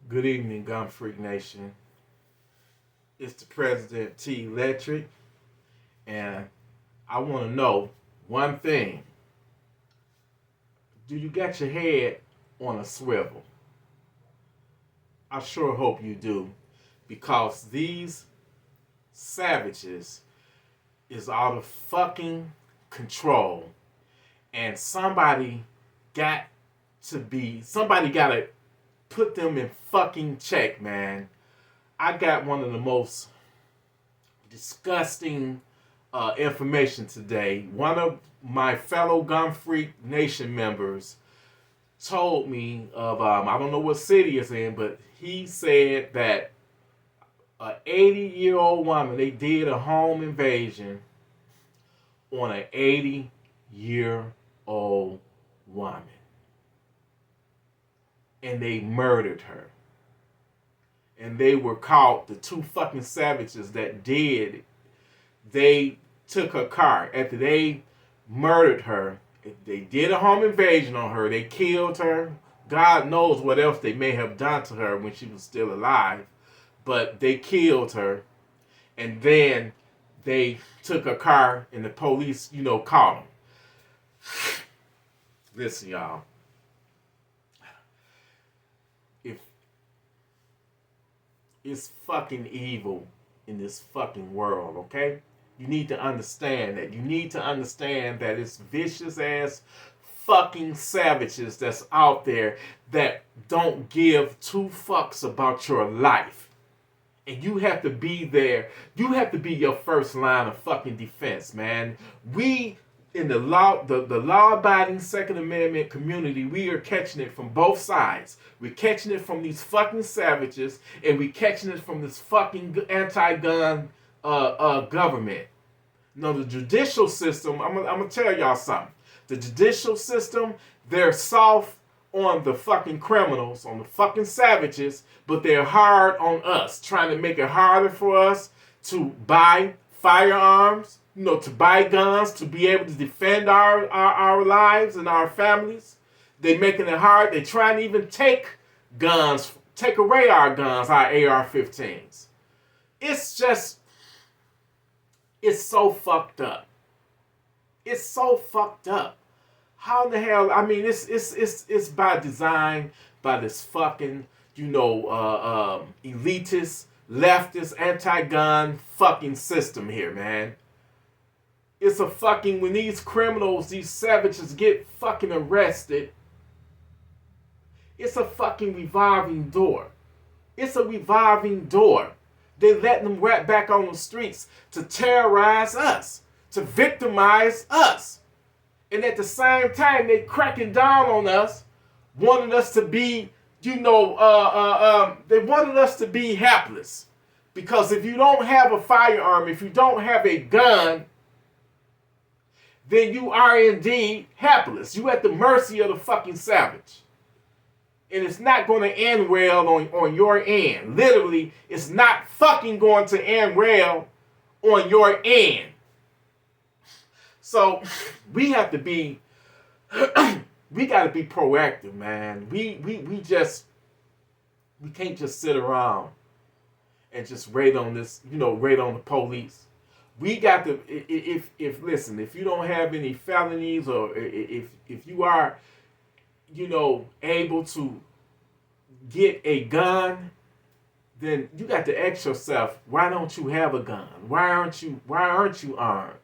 Good evening, Gun Freak Nation. It's the President TElectrik, and I want to know one thing. Do you got your head on a swivel? I sure hope you do, because these savages is out of fucking control, and got somebody got to put them in fucking check, man. I got one of the most disgusting information today. One of my fellow Gun Freak Nation members told me of, I don't know what city it's in, but he said that an 80-year-old woman, they did a home invasion on an 80-year-old woman. And they murdered her. And they were caught, the two fucking savages that did it. They took her car. After they murdered her, they did a home invasion on her. They killed her. God knows what else they may have done to her when she was still alive. But they killed her. And then they took her car and the police, caught them. Listen, y'all. If it's fucking evil in this fucking world, okay? You need to understand that. You need to understand that it's vicious ass fucking savages that's out there that don't give two fucks about your life. And you have to be there. You have to be your first line of fucking defense, man. We in the law-abiding Second Amendment community, we are catching it from both sides. We're catching it from these fucking savages, and we're catching it from this fucking anti-gun government. No, the judicial system, I'm gonna tell y'all something. The judicial system, they're soft on the fucking criminals, on the fucking savages, but they're hard on us, trying to make it harder for us to buy firearms, to buy guns, to be able to defend our lives and our families. They're making it hard. They're trying to even take away our guns, our AR-15s. It's so fucked up. It's so fucked up. How the hell? I mean, it's by design, by this fucking, elitist, leftist, anti-gun fucking system here, man. It's a fucking, when these criminals, these savages get fucking arrested, it's a fucking revolving door. It's a revolving door. They let them rat back on the streets to terrorize us, to victimize us. And at the same time, they cracking down on us, wanting us to be, they wanted us to be helpless. Because if you don't have a firearm, if you don't have a gun, then you are indeed helpless. You at the mercy of the fucking savage. And it's not going to end well on your end. Literally, it's not fucking going to end well on your end. So we have to be, we got to be proactive, man. We can't just sit around and just rate on this, rate on the police. We got to, if you don't have any felonies, or if you are, able to get a gun, then you got to ask yourself, why don't you have a gun? Why aren't you armed?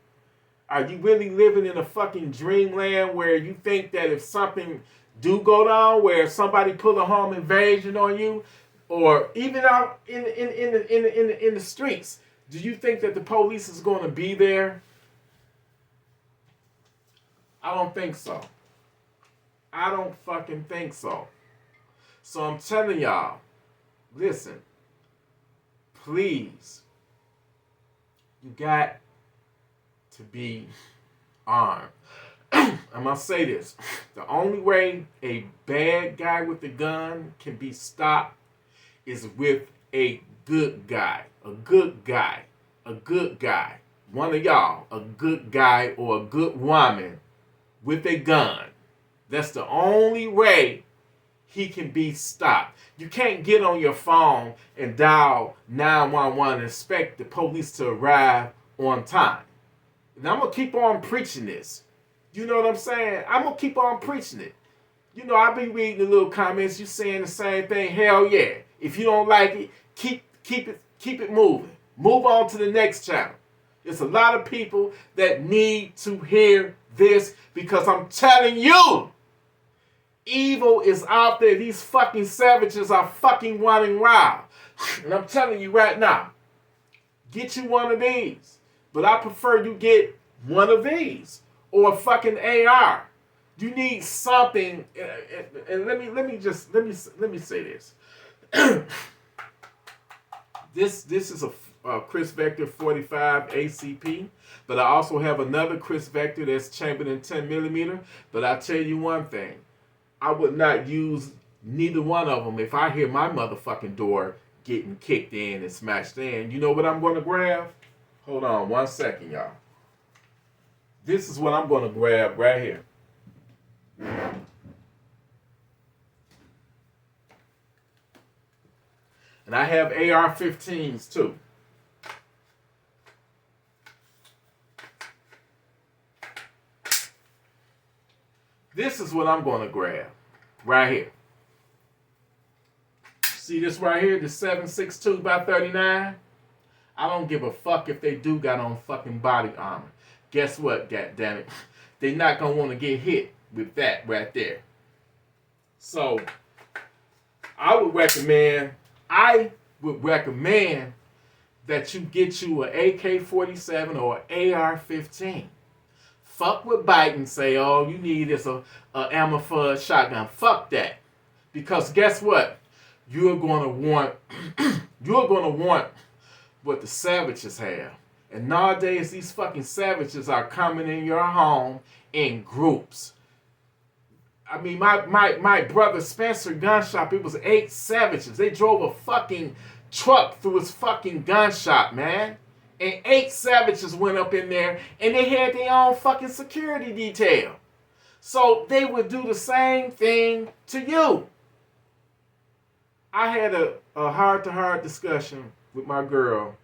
Are you really living in a fucking dreamland where you think that if something do go down, where somebody pull a home invasion on you, or even out in the streets, do you think that the police is going to be there? I don't think so. I don't fucking think so. So I'm telling y'all, listen, please, you got to be armed. I'm going to say this. The only way a bad guy with a gun can be stopped is with a good guy. A good guy. A good guy. One of y'all, a good guy or a good woman with a gun. That's the only way he can be stopped. You can't get on your phone and dial 911 and expect the police to arrive on time. And I'm going to keep on preaching this. You know what I'm saying? I'm going to keep on preaching it. You know, I've been reading the little comments. You saying the same thing. Hell yeah. If you don't like it, keep it moving. Move on to the next channel. There's a lot of people that need to hear this because I'm telling you, evil is out there. These fucking savages are fucking running wild. And I'm telling you right now, get you one of these. But I prefer you get one of these or a fucking AR. You need something, and let me say this. This is a Chris Vector 45 ACP, but I also have another Chris Vector that's chambered in 10mm. But I tell you one thing, I would not use neither one of them if I hear my motherfucking door getting kicked in and smashed in. You know what I'm going to grab? Hold on 1 second, y'all. This is what I'm going to grab right here. And I have AR-15s too. This is what I'm going to grab right here. See this right here, the 7.62x39? I don't give a fuck if they do got on fucking body armor. Guess what, goddammit? They're not going to want to get hit with that right there. So, I would recommend that you get you an AK-47 or an AR-15. Fuck what Biden say, oh, you need is a ammo for a shotgun. Fuck that. Because guess what? You're going to want what the savages have. And nowadays, these fucking savages are coming in your home in groups. I mean, my brother Spencer gun shop, it was 8 savages. They drove a fucking truck through his fucking gun shop, man. And 8 savages went up in there, and they had their own fucking security detail. So they would do the same thing to you. I had a heart-to-heart discussion with my girl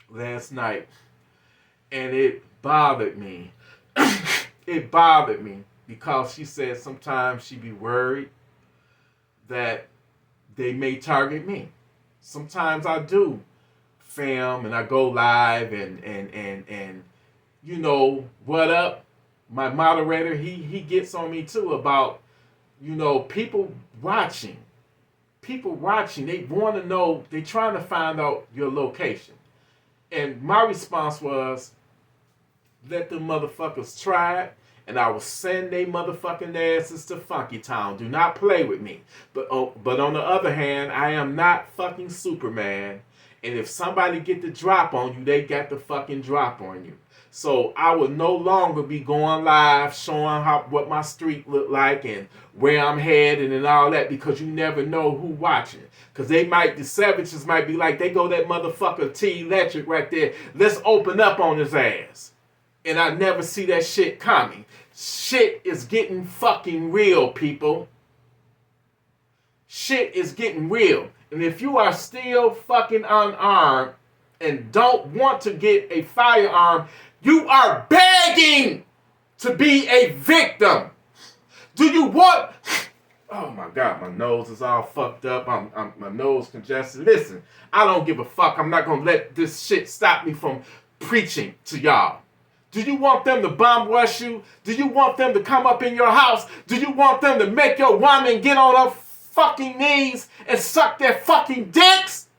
last night, and it bothered me. It bothered me because she said sometimes she be worried that they may target me. Sometimes I do film and I go live and you know what up? My moderator, he gets on me too about, you know, people watching. People watching, they want to know, they trying to find out your location. And my response was, let the motherfuckers try it, and I will send they motherfucking asses to Funky Town. Do not play with me. But on the other hand, I am not fucking Superman. And if somebody get the drop on you, they got the fucking drop on you. So I will no longer be going live showing what my street look like and where I'm headed and all that, because you never know who watching. Because the savages might be like, they go that motherfucker TElectrik right there. Let's open up on his ass. And I never see that shit coming. Shit is getting fucking real, people. Shit is getting real. And if you are still fucking unarmed and don't want to get a firearm, you are begging to be a victim. Do you want... Oh my God, my nose is all fucked up. My nose congested. Listen, I don't give a fuck. I'm not going to let this shit stop me from preaching to y'all. Do you want them to bomb rush you? Do you want them to come up in your house? Do you want them to make your woman get on her fucking knees and suck their fucking dicks?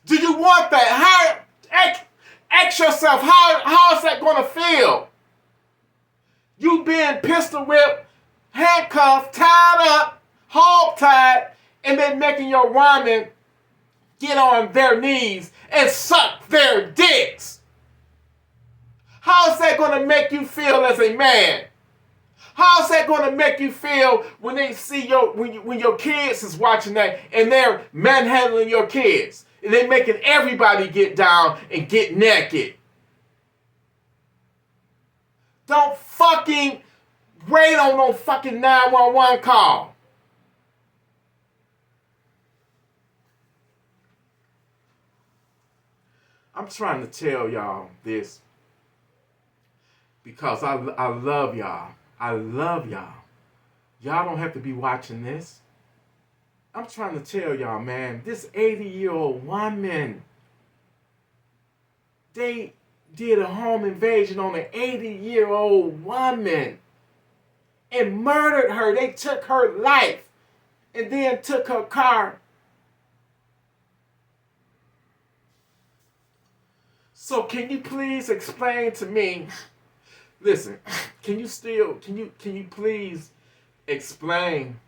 Do you want that? Ask yourself, how is that going to feel? You being pistol whipped, handcuffed, tied up, hog-tied, and then making your woman get on their knees and suck their dicks. How is that going to make you feel as a man? How is that going to make you feel when they see when your kids is watching that and they're manhandling your kids and they making everybody get down and get naked? Don't fucking wait on no fucking 911 call. I'm trying to tell y'all this because I love y'all. I love y'all. Y'all don't have to be watching this. I'm trying to tell y'all, man, this 80-year-old woman, they did a home invasion on an 80-year-old woman and murdered her. They took her life and then took her car. So can you please explain to me, listen, can you please explain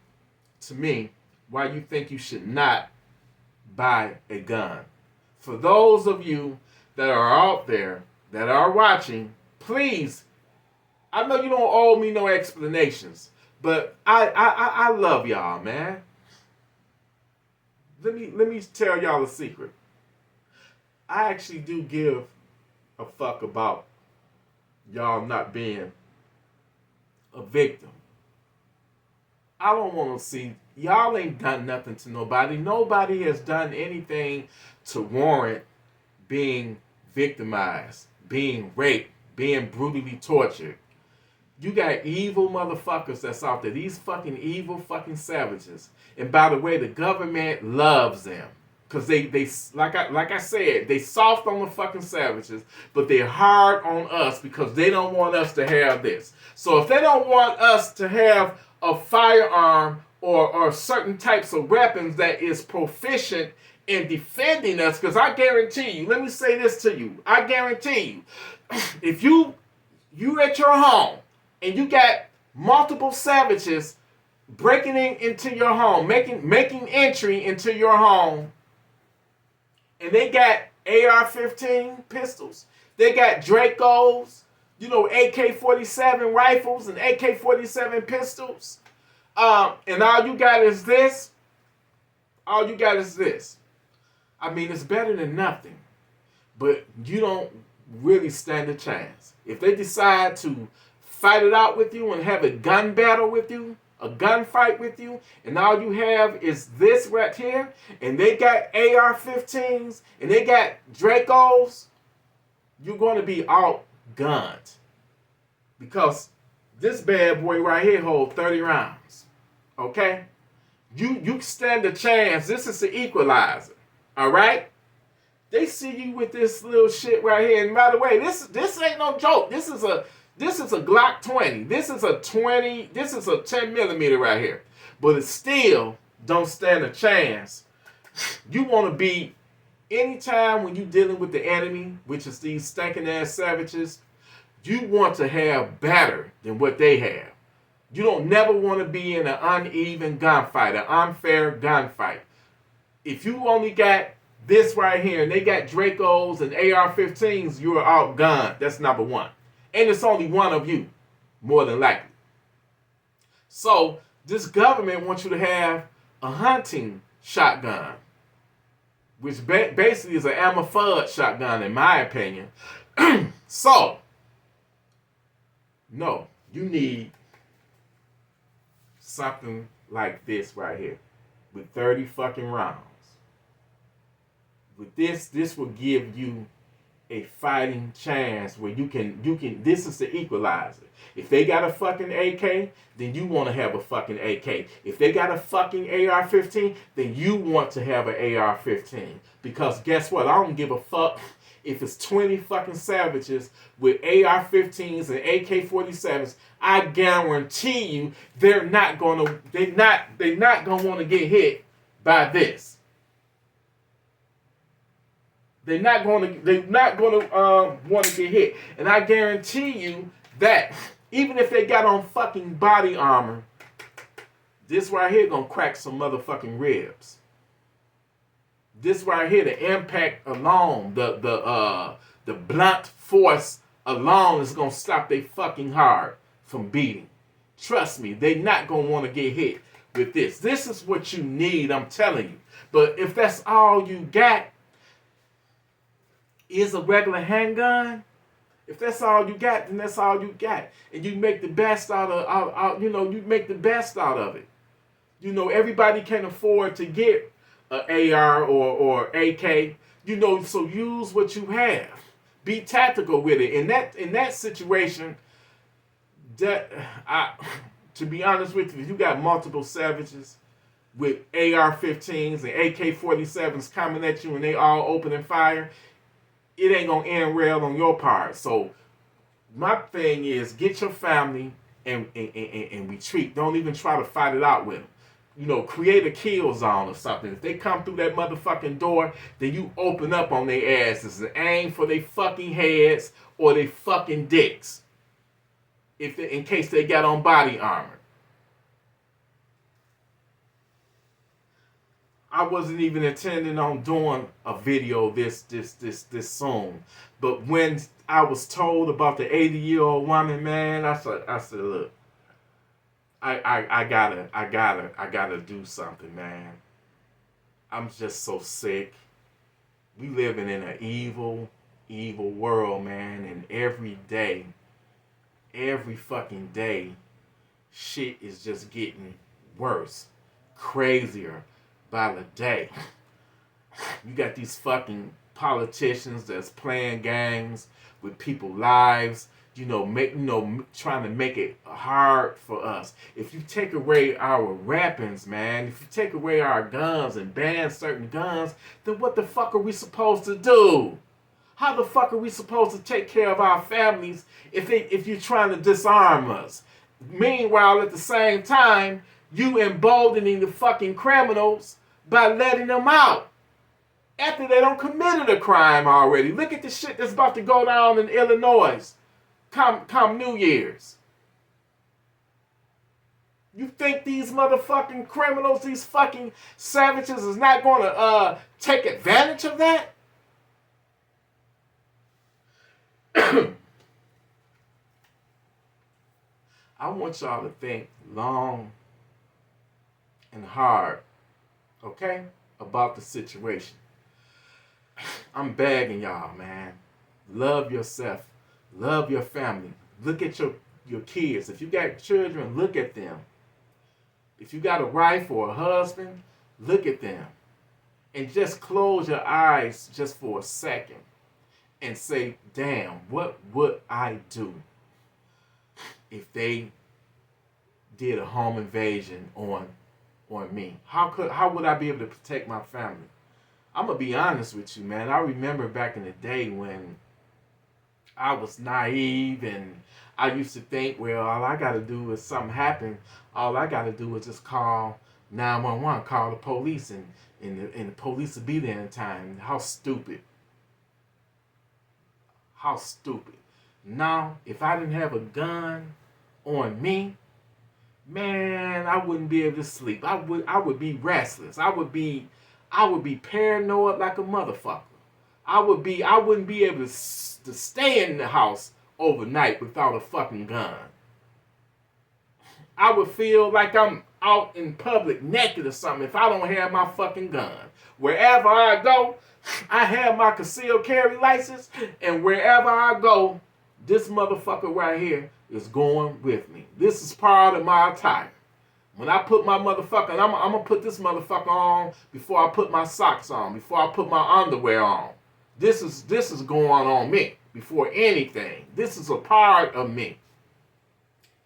to me why you think you should not buy a gun? For those of you that are out there that are watching, please, I know you don't owe me no explanations, but I love y'all, man. Let me tell y'all a secret. I actually do give a fuck about y'all not being a victim. I don't want to see, y'all ain't done nothing to nobody. Nobody has done anything to warrant being victimized, being raped, being brutally tortured. You got evil motherfuckers that's out there. These fucking evil fucking savages. And by the way, the government loves them. Because they like I said, they soft on the fucking savages, but they're hard on us because they don't want us to have this. So if they don't want us to have a firearm or certain types of weapons that is proficient in defending us, because I guarantee you, let me say this to you, I guarantee you, if you at your home and you got multiple savages breaking into your home, making entry into your home, and they got AR-15 pistols, they got Dracos, AK-47 rifles and AK-47 pistols, and all you got is this. All you got is this. I mean, it's better than nothing, but you don't really stand a chance. If they decide to fight it out with you and have a gun battle with you, a gunfight with you, and all you have is this right here, and they got AR-15s, and they got Dracos, you're going to be outgunned. Because this bad boy right here holds 30 rounds. Okay? You stand a chance. This is the equalizer. All right? They see you with this little shit right here. And by the way, this ain't no joke. This is a Glock 20. This is a 10 millimeter right here. But it still don't stand a chance. You want to be, anytime when you're dealing with the enemy, which is these stinking ass savages, you want to have better than what they have. You don't never want to be in an uneven gunfight, an unfair gunfight. If you only got this right here and they got Dracos and AR-15s, you're outgunned. That's number one. And it's only one of you, more than likely. So this government wants you to have a hunting shotgun, which basically is an ammo-fudge shotgun, in my opinion. So, no, you need something like this right here with 30 fucking rounds. With this will give you a fighting chance where you can, this is the equalizer. If they got a fucking AK, then you want to have a fucking AK. If they got a fucking AR-15, then you want to have an AR-15. Because guess what? I don't give a fuck if it's 20 fucking savages with AR-15s and AK-47s. I guarantee you they're not gonna want to get hit by this. They're not going to want to get hit. And I guarantee you that even if they got on fucking body armor, this right here going to crack some motherfucking ribs. This right here, the impact alone, the blunt force alone is going to stop their fucking heart from beating. Trust me, they're not going to want to get hit with this. This is what you need, I'm telling you. But if that's all you got, is a regular handgun, if that's all you got, then that's all you got. And you make the best out of, you make the best out of it. Everybody can afford to get an AR or AK. So use what you have. Be tactical with it. In that situation, to be honest with you, if you got multiple savages with AR-15s and AK-47s coming at you and they all opening fire, it ain't gonna end well on your part. So my thing is, get your family and retreat. Don't even try to fight it out with them. Create a kill zone or something. If they come through that motherfucking door, then you open up on their asses and aim for their fucking heads or their fucking dicks. In case they got on body armor. I wasn't even intending on doing a video this soon, but when I was told about the 80-year-old woman, man, I said, look, I gotta do something, man. I'm just so sick. We living in an evil world, man, and every fucking day, shit is just getting worse, crazier by the day. You got these fucking politicians that's playing games with people's lives, trying to make it hard for us. If you take away our weapons, man, if you take away our guns and ban certain guns, then what the fuck are we supposed to do? How the fuck are we supposed to take care of our families if you're trying to disarm us? Meanwhile, at the same time, you emboldening the fucking criminals by letting them out after they don't committed a crime already. Look at the shit that's about to go down in Illinois come New Year's. You think these motherfucking criminals, these fucking savages is not going to take advantage of that? I want y'all to think long and hard, okay, about the situation. I'm begging y'all, man. Love yourself. Love your family. Look at your kids. If you got children, look at them. If you got a wife or a husband, look at them. And just close your eyes just for a second and say, damn, what would I do if they did a home invasion on me? How would I be able to protect my family? I'm going to be honest with you, man. I remember back in the day when I was naive and I used to think, well, all I got to do is something happen. All I got to do is just call 911, call the police, and the police will be there in time. How stupid. How stupid. Now, if I didn't have a gun on me, man, I wouldn't be able to sleep. I would be restless. I would be paranoid like a motherfucker. I wouldn't be able to stay in the house overnight without a fucking gun. I would feel like I'm out in public naked or something if I don't have my fucking gun. Wherever I go, I have my concealed carry license, and wherever I go, this motherfucker right here is going with me. This is part of my attire. When I put my motherfucker, I'm going to put this motherfucker on before I put my socks on, before I put my underwear on. This is going on me before anything. This is a part of me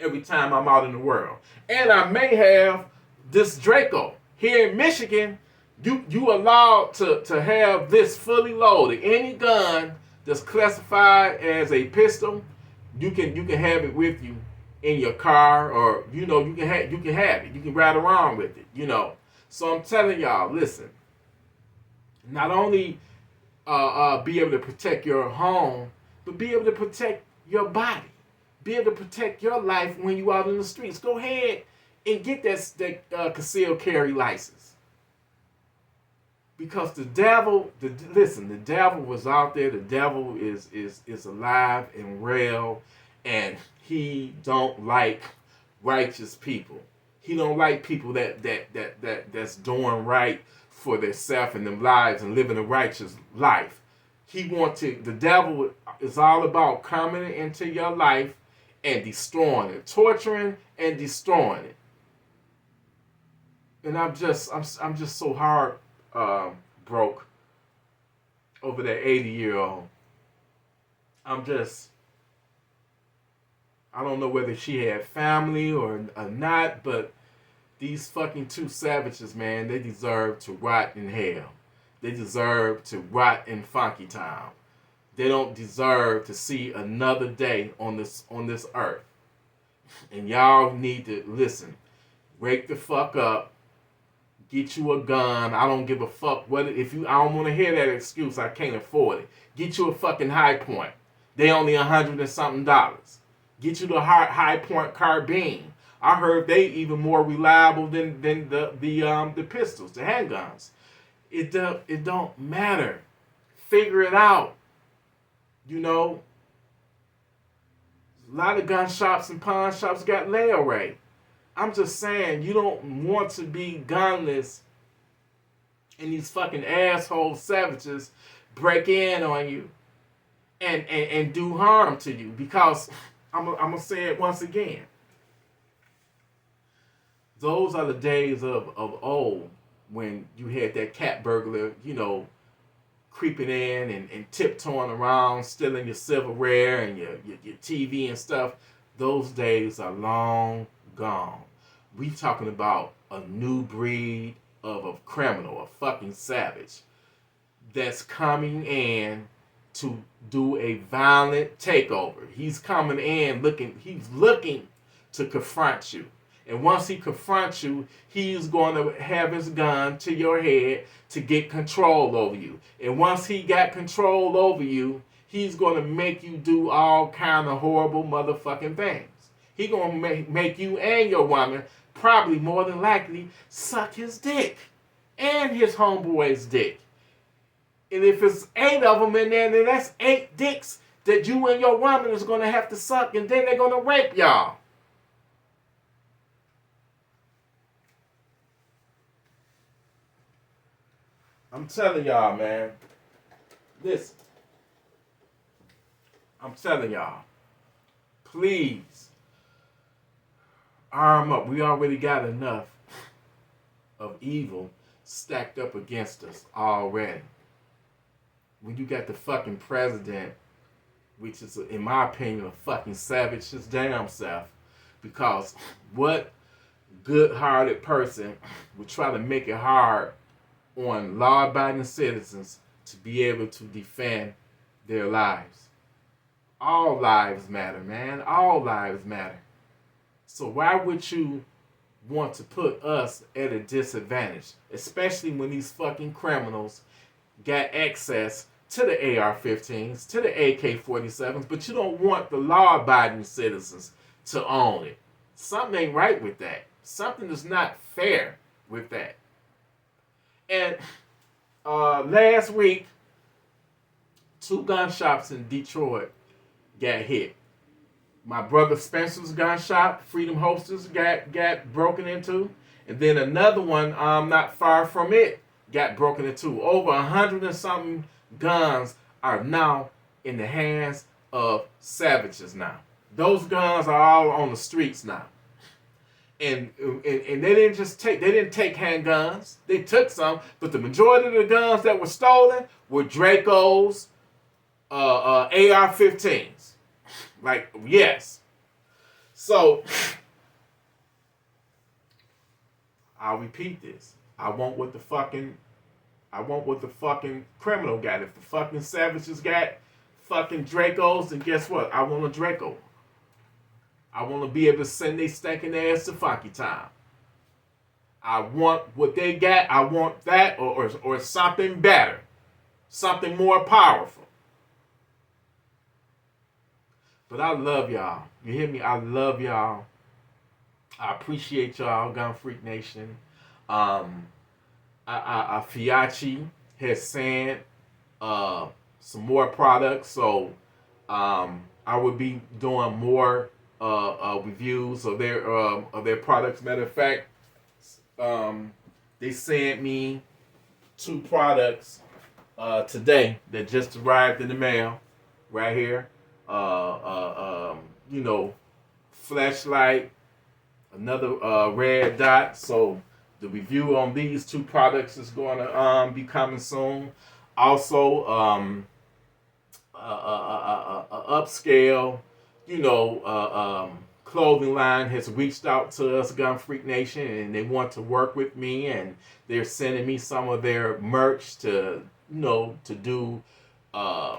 every time I'm out in the world. And I may have this Draco. Here in Michigan, you allowed to have this fully loaded. Any gun that's classified as a pistol, you can have it with you in your car, or you can have it. You can ride around with it. So I'm telling y'all, listen. Not only be able to protect your home, but be able to protect your body. Be able to protect your life when you out in the streets. Go ahead and get that concealed carry license. Because the devil was out there. The devil is alive and real, and he don't like righteous people. He don't like people that's doing right for themselves and their lives and living a righteous life. The devil is all about coming into your life and destroying it, torturing and destroying it. And I'm just so hard broke. over that 80-year-old. I don't know whether she had family or not, but these fucking two savages, man, they deserve to rot in hell. They deserve to rot in Funky Town. They don't deserve to see another day on this earth. And y'all need to listen. Wake the fuck up. Get you a gun. I don't give a fuck what if you. I don't want to hear that excuse. I can't afford it. Get you a fucking High Point. They only $100 and something. Get you the High Point carbine. I heard they even more reliable than the pistols, the handguns. It don't matter. Figure it out. You know, a lot of gun shops and pawn shops got layaway. I'm just saying, you don't want to be gunless and these fucking asshole savages break in on you and do harm to you. Because I'm going to say it once again. Those are the days of old when you had that cat burglar, you know, creeping in and tiptoeing around, stealing your silverware and your TV and stuff. Those days are long gone. We talking about a new breed of a criminal, a fucking savage that's coming in to do a violent takeover. He's coming in he's looking to confront you. And once he confronts you, he's going to have his gun to your head to get control over you. And once he got control over you, he's going to make you do all kind of horrible motherfucking things. He's going to make you and your woman, probably more than likely, suck his dick. And his homeboy's dick. And if it's 8 of them in there, then that's 8 dicks that you and your woman is going to have to suck. And then they're going to rape y'all. I'm telling y'all, man. Listen. I'm telling y'all. Please. Arm up. We already got enough of evil stacked up against us already. When you got the fucking president, which is, in my opinion, a fucking savage his damn self. Because what good-hearted person would try to make it hard on law-abiding citizens to be able to defend their lives? All lives matter, man. All lives matter. So why would you want to put us at a disadvantage? Especially when these fucking criminals got access to the AR-15s, to the AK-47s, but you don't want the law-abiding citizens to own it. Something ain't right with that. Something is not fair with that. And last week, 2 gun shops in Detroit got hit. My brother Spencer's gun shop, Freedom Holsters, got broken into. And then another one not far from it got broken into. Over 100 and something guns are now in the hands of savages now. Those guns are all on the streets now. And they didn't take handguns. They took some, but the majority of the guns that were stolen were Dracos, AR-15s. Like, yes. So, I'll repeat this. I want what the fucking criminal got. If the fucking savages got fucking Dracos, then guess what? I want a Draco. I want to be able to send they stinking ass to Funky Town. I want what they got. I want that or something better. Something more powerful. But I love y'all. You hear me? I love y'all. I appreciate y'all, Gun Freak Nation. Fiachi has sent some more products, so I will be doing more reviews of their products. Matter of fact, they sent me 2 products today that just arrived in the mail right here. Flashlight, another red dot. So the review on these 2 products is going to be coming soon. Also, upscale, clothing line has reached out to us, Gun Freak Nation, and they want to work with me, and they're sending me some of their merch to, to do uh,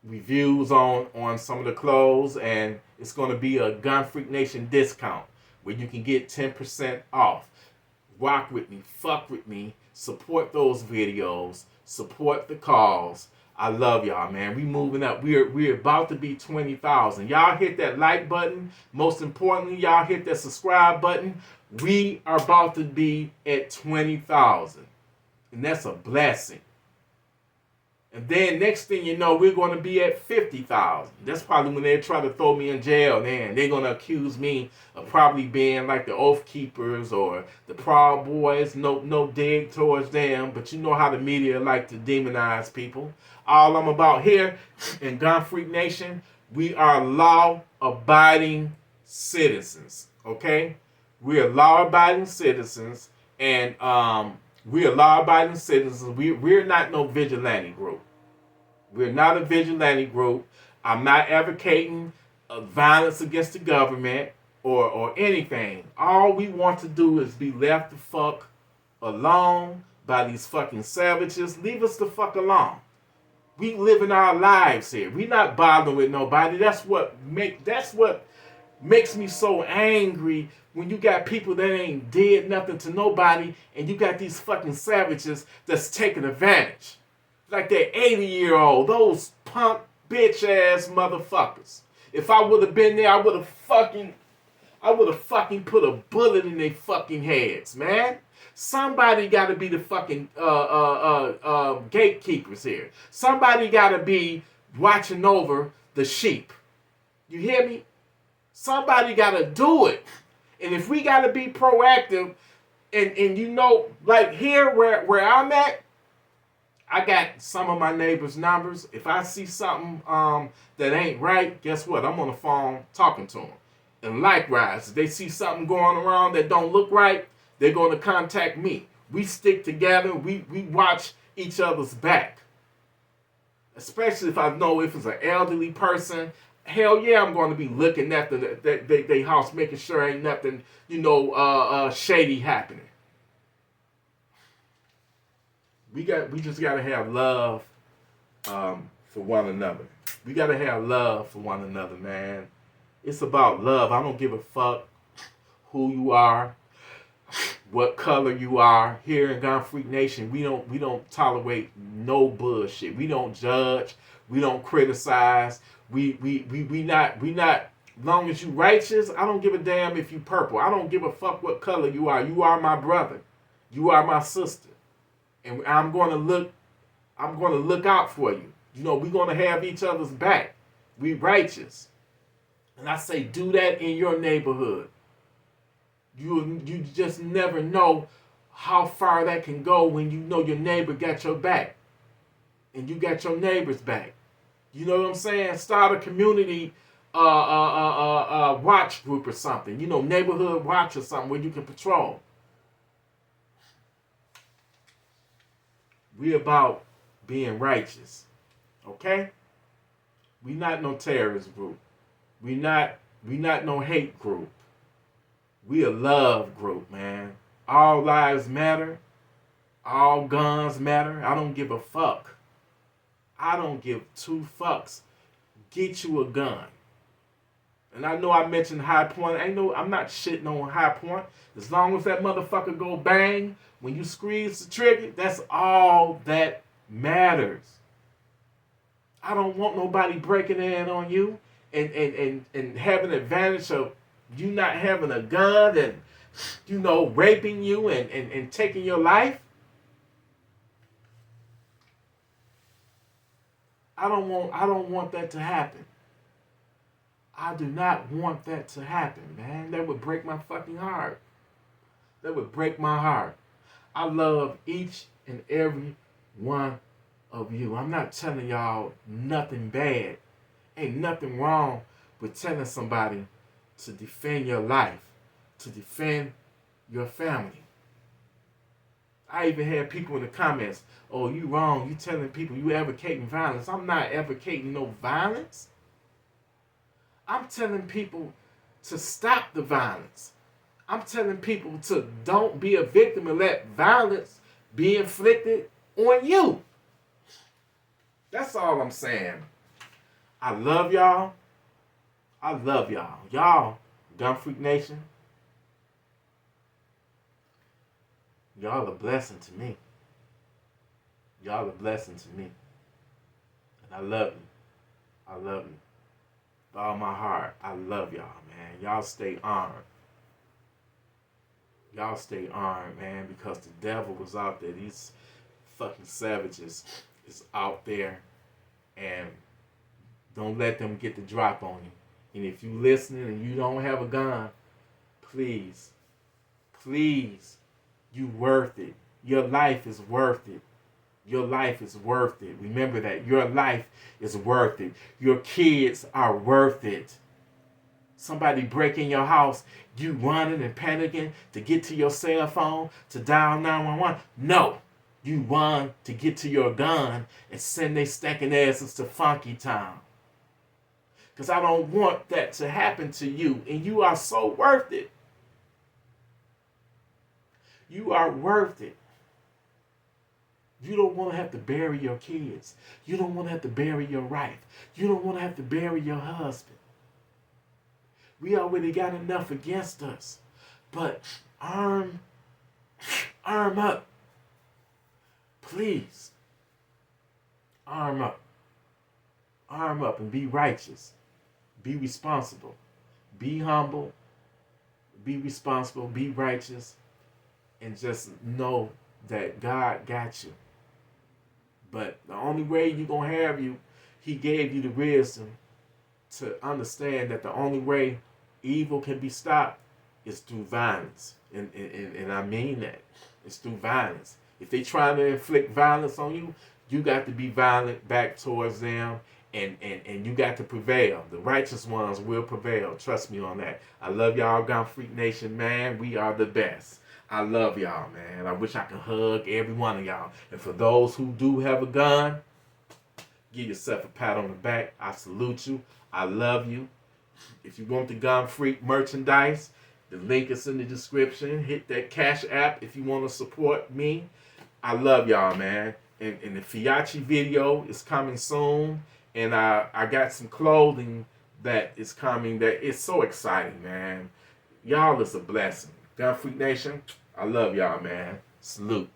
reviews on some of the clothes, and it's going to be a Gun Freak Nation discount where you can get 10% off. Rock with me, fuck with me, support those videos, support the cause. I love y'all, man. We moving up. We're about to be 20,000. Y'all hit that like button. Most importantly, y'all hit that subscribe button. We are about to be at 20,000, and that's a blessing. And then next thing you know, we're going to be at 50,000. That's probably when they try to throw me in jail. Man, they're going to accuse me of probably being like the Oath Keepers or the Proud Boys. No dig towards them. But you know how the media like to demonize people. All I'm about here in Gun Freak Nation, we are law-abiding citizens. Okay? We are law-abiding citizens. And we are law-abiding citizens. We're not no vigilante group. We're not a vigilante group. I'm not advocating violence against the government or anything. All we want to do is be left the fuck alone by these fucking savages. Leave us the fuck alone. We living our lives here. We not bothering with nobody. That's what makes me so angry when you got people that ain't did nothing to nobody and you got these fucking savages that's taking advantage. Like that 80-year-old, those punk bitch ass motherfuckers. If I would have been there, I would have fucking put a bullet in their fucking heads, man. Somebody got to be the fucking gatekeepers here. Somebody got to be watching over the sheep. You hear me? Somebody got to do it. And if we got to be proactive, and like here where I'm at, I got some of my neighbors' numbers. If I see something that ain't right, guess what? I'm on the phone talking to them. And likewise, if they see something going around that don't look right, they're going to contact me. We stick together. We watch each other's back. Especially if I know if it's an elderly person. Hell yeah, I'm going to be looking at the house, making sure ain't nothing, shady happening. We just gotta have love for one another. We gotta have love for one another, man. It's about love. I don't give a fuck who you are, what color you are. Here in Gun Freak Nation, we don't tolerate no bullshit. We don't judge. We don't criticize. We not. Long as you righteous, I don't give a damn if you purple. I don't give a fuck what color you are. You are my brother. You are my sister. And I'm going to look out for you. We're going to have each other's back. We righteous. And I say do that in your neighborhood. You just never know how far that can go when you know your neighbor got your back. And you got your neighbor's back. You know what I'm saying? Start a community watch group or something. Neighborhood watch or something where you can patrol. We about being righteous. Okay? We not no terrorist group. We not no hate group. We a love group, man. All lives matter. All guns matter. I don't give a fuck. I don't give two fucks. Get you a gun. And I know I mentioned High Point. I'm not shitting on High Point. As long as that motherfucker go bang, when you squeeze the trigger, that's all that matters. I don't want nobody breaking in on you and having advantage of you not having a gun and, raping you and taking your life. I don't want that to happen. I do not want that to happen, man. That would break my fucking heart. That would break my heart. I love each and every one of you. I'm not telling y'all nothing bad. Ain't nothing wrong with telling somebody to defend your life, to defend your family. I even had people in the comments, oh, you wrong. You telling people you advocating violence. I'm not advocating no violence. I'm telling people to stop the violence. I'm telling people to don't be a victim and let violence be inflicted on you. That's all I'm saying. I love y'all. I love y'all. Y'all, Gun Freak Nation, y'all a blessing to me. Y'all a blessing to me. And I love you. I love you. With all my heart, I love y'all, man. Y'all stay armed. Y'all stay armed, man, because the devil was out there. These fucking savages is out there, and don't let them get the drop on you. And if you listening and you don't have a gun, please, please, you worth it. Your life is worth it. Your life is worth it. Remember that. Your life is worth it. Your kids are worth it. Somebody breaking your house, you running and panicking to get to your cell phone, to dial 911. No. You run to get to your gun and send they stacking asses to Funky Town. Because I don't want that to happen to you. And you are so worth it. You are worth it. You don't want to have to bury your kids. You don't want to have to bury your wife. You don't want to have to bury your husband. We already got enough against us. But arm up. Please. Arm up. Arm up and be righteous. Be responsible. Be humble. Be responsible. Be righteous. And just know that God got you. But the only way you're going to have you, he gave you the wisdom to understand that the only way evil can be stopped is through violence. And I mean that. It's through violence. If they trying to inflict violence on you, you got to be violent back towards them, and you got to prevail. The righteous ones will prevail. Trust me on that. I love y'all, Gun Freak Nation, man. We are the best. I love y'all, man. I wish I could hug every one of y'all. And for those who do have a gun, give yourself a pat on the back. I salute you. I love you. If you want the Gun Freak merchandise, the link is in the description. Hit that Cash App if you want to support me. I love y'all, man. And the Fiachi video is coming soon. And I got some clothing that is coming that is so exciting, man. Y'all is a blessing. Gun Freak Nation, I love y'all, man. Salute.